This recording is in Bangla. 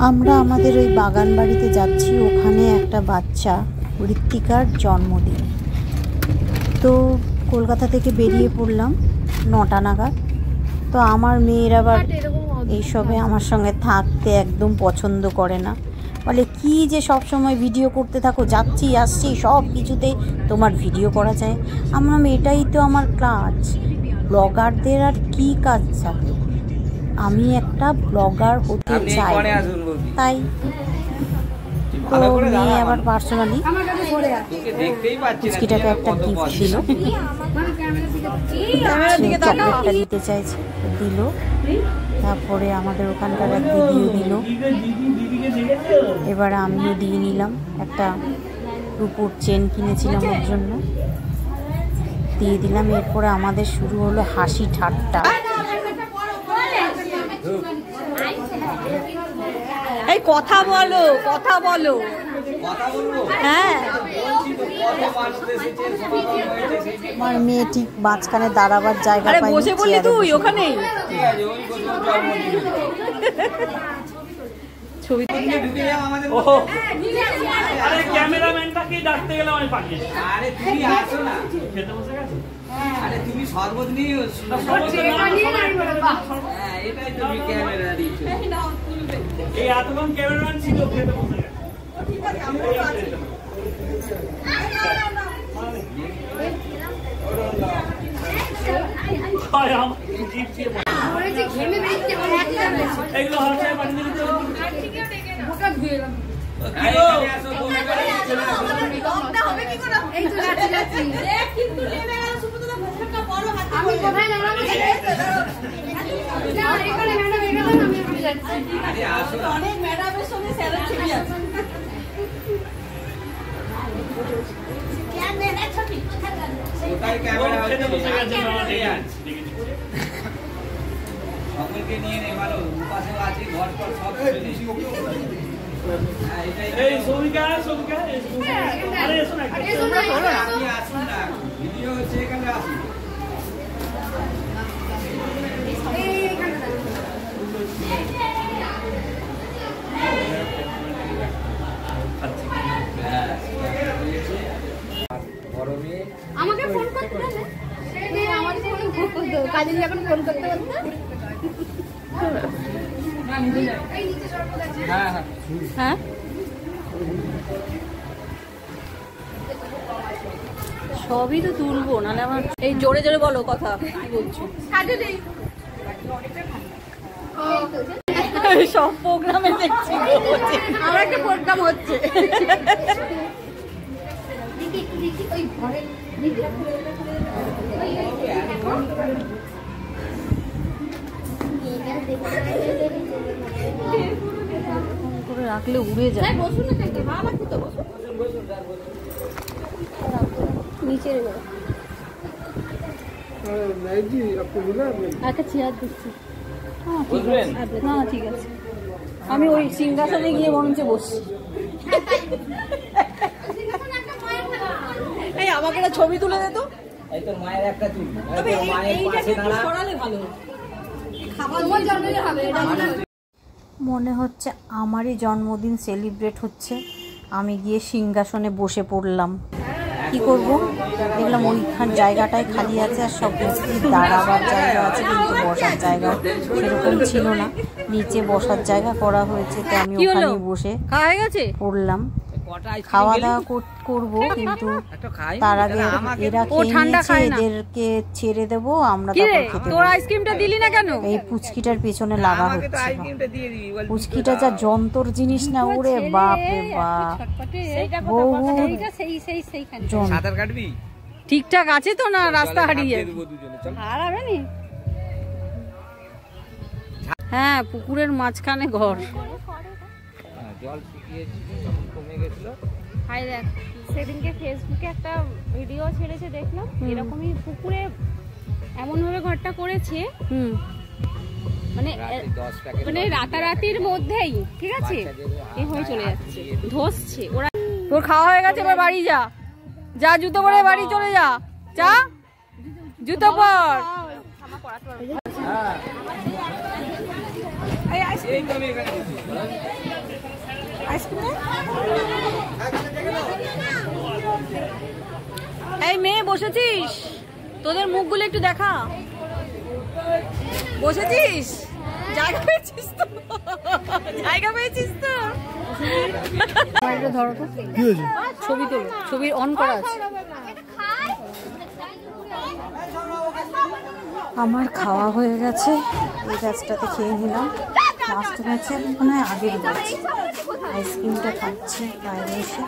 আমরা আমাদের ওই বাগান বাড়িতে যাচ্ছি, ওখানে একটা বাচ্চা ঋত্বিকার জন্মদিন। তো কলকাতা থেকে বেরিয়ে পড়লাম 9টা নাগাদ। তো আমার মেয়ের আবার এইসবে আমার সঙ্গে থাকতে একদম পছন্দ করে না, বলে কি যে সব সময় ভিডিও করতে থাকো, যাচ্ছি আসছি সব কিছুতেই তোমার ভিডিও করা যায়। আমরা এটাই তো আমার কাজ, ব্লগারদের আর কি কাজ থাকে, আমি একটা ব্লগার হতে চাই। তাই তো মেয়ে আবার পার্সোনালি পুচকিটাকে একটা গিফট দিল, চকলেটটা দিতে চাইছে, দিল। তারপরে আমাদের ওখানকার এক দিদিও দিল, এবার আমিও দিয়ে নিলাম। একটা রূপোর চেন কিনেছিলাম ওর জন্য, দিয়ে দিলাম। এরপরে আমাদের শুরু হলো হাসি ঠাট্টা। এই কথা বলো, কথা বলো। হ্যাঁ, আমার মেয়ে ঠিক মাঝখানে দাঁড়াবার জায়গা পাইনি, বসে বললি তুই ওখানে ছবি তুলতে। আরে ক্যামেরাম্যানটাকে ডাকতে গেলাম আমি পাঠিয়ে। আরে তুমি আসো না, খেতে বসে গেছো? আরে তুমি শরবত নিও। হ্যাঁ, এটাই তুমি ক্যামেরা দিচ্ছ। এই এতক্ষণ ক্যামেরাম্যান ছিল, খেতে বসে গেছে। এইগুলো হচ্ছে পাঠিয়ে দিতে সকলকে নিয়ে নে, ভালো উপাসে আছে, ঘর পর সব এই সবিকা সবিকা আরে এসো না, আপনি আসুন না, ভিডিও হচ্ছে এখানে আসুন। আমাকে ফোন করতে হবে, আমাকে ফোন করতে হবে, কাজে যখন ফোন করতে বলতে। হ্যাঁ হ্যাঁ হ্যাঁ, সবই তো তুলবো, নাহলে আমার এই জোরে জোরে বলো কথা, কি বলছো? সব প্রোগ্রামে দেখছি আমার একটা প্রোগ্রাম হচ্ছে। করে রাখলে উড়ে যায়। নিচে একটা চেয়ার দিচ্ছি। না ঠিক আছে, আমি ওই সিংহাসনে গিয়ে বরঞ্চ বসছি। এই আমাকে একটা ছবি তুলে দে তো। এই তোর মায়ের একটা তুই, তবে মায়ের পাশে দাঁড়া। সরালে ভালো খাবার হবে। মনে হচ্ছে আমারই জন্মদিন সেলিব্রেট হচ্ছে, আমি গিয়ে সিংহাসনে বসে পড়লাম। কি করব, দেখলাম ওইখান জায়গাটায় খালি আছে, আর সব দাঁড়াবার জায়গা আছে, কিন্তু বসার জায়গা সেরকম ছিল না। নিচে বসার জায়গা করা হয়েছে, তো আমি ওখানে বসে পড়লাম। খাওয়া দাওয়া করবো, কিন্তু তার আগে এরা এদেরকে ছেড়ে দেবো, আমরা আইসক্রিমটা দিলি না কেন? এই পুচকিটার পেছনে লাগা হচ্ছে। পুচকিটা যা যন্ত্র জিনিস না, ওরে বাপ রে বাপ, সাঁতার কাটবি ঠিকঠাক আছে তো না? রাস্তা হারিয়ে হারাবে নি। হ্যাঁ, পুকুরের মাঝখানে ঘর। জল শুকিয়েছিল, কমে গেছিল। হাই দেখ, সেদিনকে ফেসবুকে একটা ভিডিও ছেড়েছে, দেখলাম এরকমই পুকুরে এমন ভাবে ঘরটা করেছে, মানে রাতারাতির মধ্যেই, ঠিক আছে, এ হয়ে চলে যাচ্ছে, ধসছে। ওরা তোর খাওয়া হয়ে গেছে, এবার বাড়ি যা, যা জুতো পরে বাড়ি চলে যা, যা জুতো পর। এই মেয়ে বসেছিস? তোদের মুখগুলো একটু দেখা। বসেছিস? জায়গা পেয়েছিস তো? জায়গা পেয়েছিস তো? ধরো তো, ছবি তোলো, ছবি অন করা আছে। আমার খাওয়া হয়ে গেছে, এই গাছটাতে খেয়ে নিলাম। লাস্ট ম্যাচে মনে হয় আগের গাছ। আইসক্রিমটা খাচ্ছি বাইরে এসে।